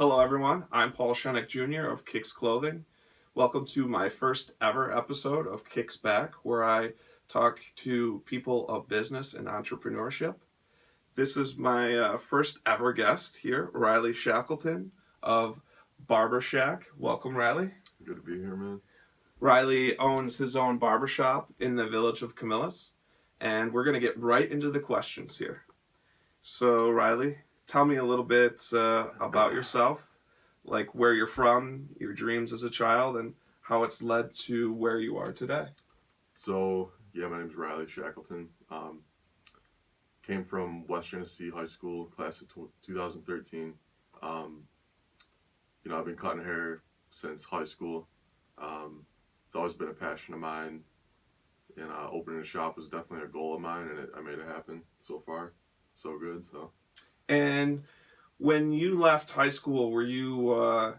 Hello, everyone. I'm Paul Schenek Jr. of Kicks Clothing. Welcome to my first ever episode of Kicks Back, where I talk to people of business and entrepreneurship. This is my first ever guest here, Ryley Shackleton of Barber. Welcome, Ryley. Good to be here, man. Ryley owns his own barbershop in the village of Camillus, and we're going to get right into the questions here. So, Ryley, tell me a little bit about yourself, like where you're from, your dreams as a child, and how it's led to where you are today. So, my name's Ryley Shackleton. Came from West Genesee High School, class of 2013. I've been cutting hair since high school. It's always been a passion of mine, and opening a shop was definitely a goal of mine, and I made it happen so far. So good. And when you left high school, were you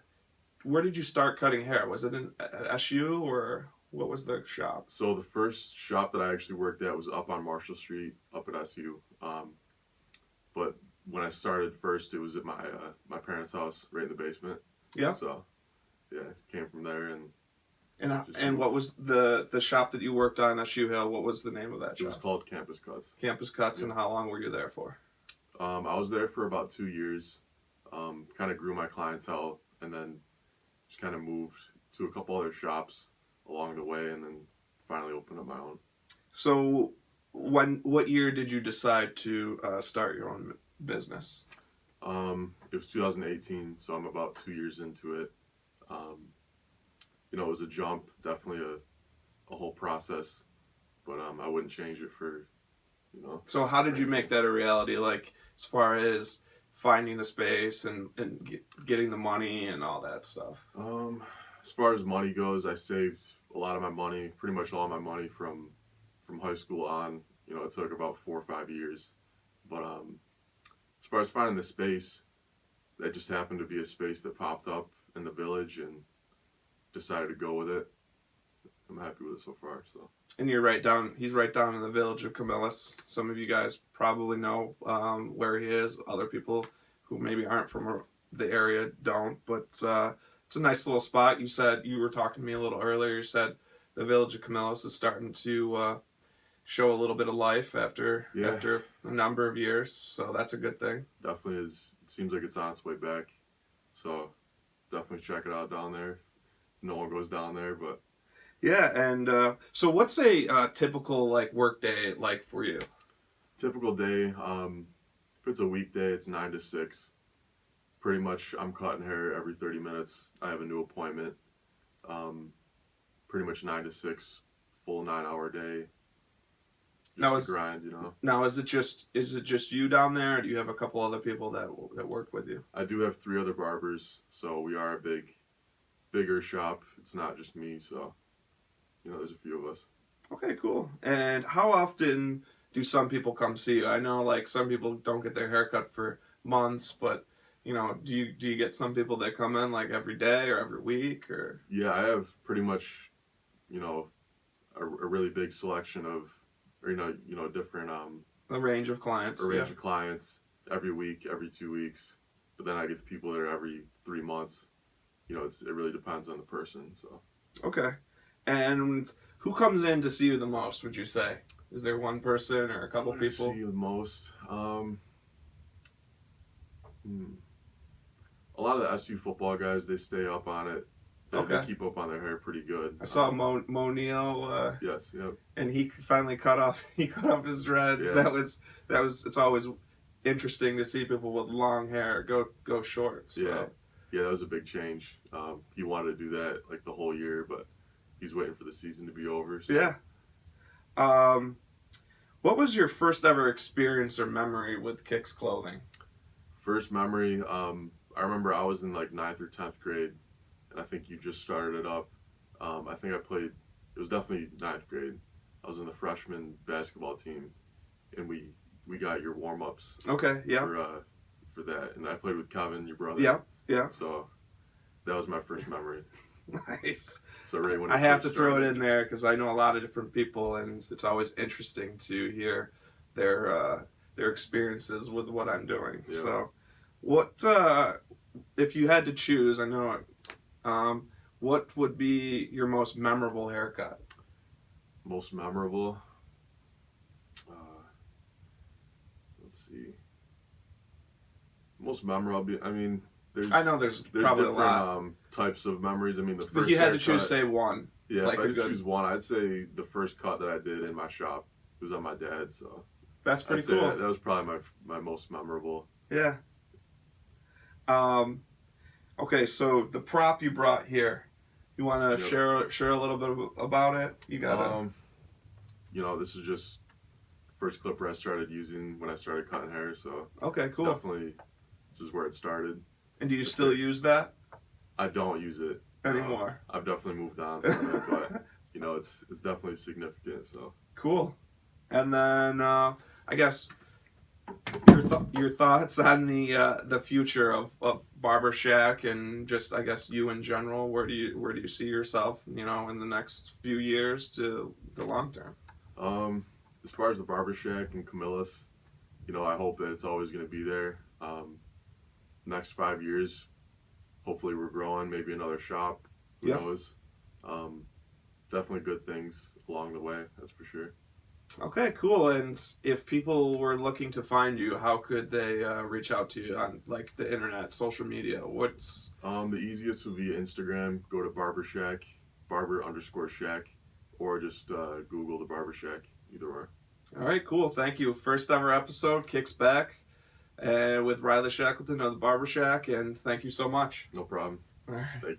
where did you start cutting hair? Was it at SU, or what was the shop? So the first shop that I actually worked at was up on Marshall Street, up at SU. But when I started first, it was at my parents' house, right in the basement. Yeah. So it came from there, and what was the shop that you worked on at SU Hill? What was the name of that shop? It was called Campus Cuts. Campus Cuts. Yeah. And how long were you there for? I was there for about 2 years. Kind of grew my clientele, and then just kind of moved to a couple other shops along the way, and then finally opened up my own. So, what year did you decide to start your own business? It was 2018, so I'm about 2 years into it. It was a jump, definitely a whole process, but I wouldn't change it for. So how did you make that a reality? Like, as far as finding the space and getting the money and all that stuff? As far as money goes, I saved a lot of my money, pretty much all my money from high school on. It took about 4 or 5 years. But as far as finding the space, that just happened to be a space that popped up in the village, and decided to go with it. I'm happy with it so far. So. And he's right down in the village of Camillus. Some of you guys probably know where he is. Other people who maybe aren't from the area don't. But it's a nice little spot. You were talking to me a little earlier. You said the village of Camillus is starting to show a little bit of life after a number of years. So that's a good thing. Definitely is. It seems like it's on its way back. So definitely check it out down there. No one goes down there, but. Yeah, and so what's a typical work day like for you? Typical day, if it's a weekday, it's 9 to 6. Pretty much, I'm cutting hair every 30 minutes. I have a new appointment. Pretty much 9 to 6, full 9-hour day. Just a grind, Now, is it just you down there, or do you have a couple other people that work with you? I do have 3 other barbers, so we are a bigger shop. It's not just me, so. There's a few of us. Okay, cool. And how often do some people come see you? I know, some people don't get their hair cut for months, but, do you get some people that come in, every day or every week, or? Yeah, I have pretty much, a really big selection of, different, a range of clients. Of clients every week, every 2 weeks. But then I get the people that are every 3 months. It really depends on the person, so. Okay. And who comes in to see you the most, would you say? Is there one person or a couple people? See you the most? A lot of the SU football guys, they stay up on it. They keep up on their hair pretty good. I saw Mo Neal. Yes, yep. And he finally cut off his dreads. Yeah. That was. It's always interesting to see people with long hair go short. So. Yeah, that was a big change. He wanted to do that the whole year, but he's waiting for the season to be over. So. Yeah. What was your first ever experience or memory with Kicks Clothing? First memory, I remember I was in 9th or 10th grade, and I think you just started it up. I think I played, it was definitely 9th grade. I was in the freshman basketball team, and we got your warm-ups. Okay, yeah. For that, and I played with Kevin, your brother. Yeah. So that was my first memory. Nice. So right when I have to throw it in there because I know a lot of different people, and it's always interesting to hear their experiences with what I'm doing. Yeah. So, what if you had to choose, I know it, what would be your most memorable haircut? Most memorable. Uh, let's see. Most memorable. I mean, I know there's there's probably a different lot. Types of memories. I mean, the If first you had to haircut. choose, say one. Yeah, Like if I a could good. choose one, I'd say the first cut that I did in my shop was on my dad. So That's I'd pretty say cool. that was probably my most memorable. Yeah. Um. Okay, so the prop you brought here, you want to Yep. share a little bit about it? You gotta. This is just the first clipper I started using when I started cutting hair. So Okay, it's cool. definitely this is where it started. And do you still use that I don't use it anymore? I've definitely moved on from it, but it's definitely significant. So Cool. And then I guess your thoughts on the future of Barber Shack and just I guess you in general. Where do you see yourself? In the next few years to the long term. as far as the Barber Shack and Camillus, I hope that it's always going to be there. Next 5 years, hopefully we're growing, maybe another shop. Who Yeah. knows? Definitely good things along the way. That's for sure. Okay, cool. And if people were looking to find you, how could they reach out to you on like the internet, social media? What's The easiest would be Instagram. Go to Barber Shack, Barber_Shack, or just Google the Barber Shack. Either or. All right, cool. Thank you. First ever episode kicks back, and with Ryley Shackleton of the Barber Shack, and thank you so much. No problem. All right. Thank you.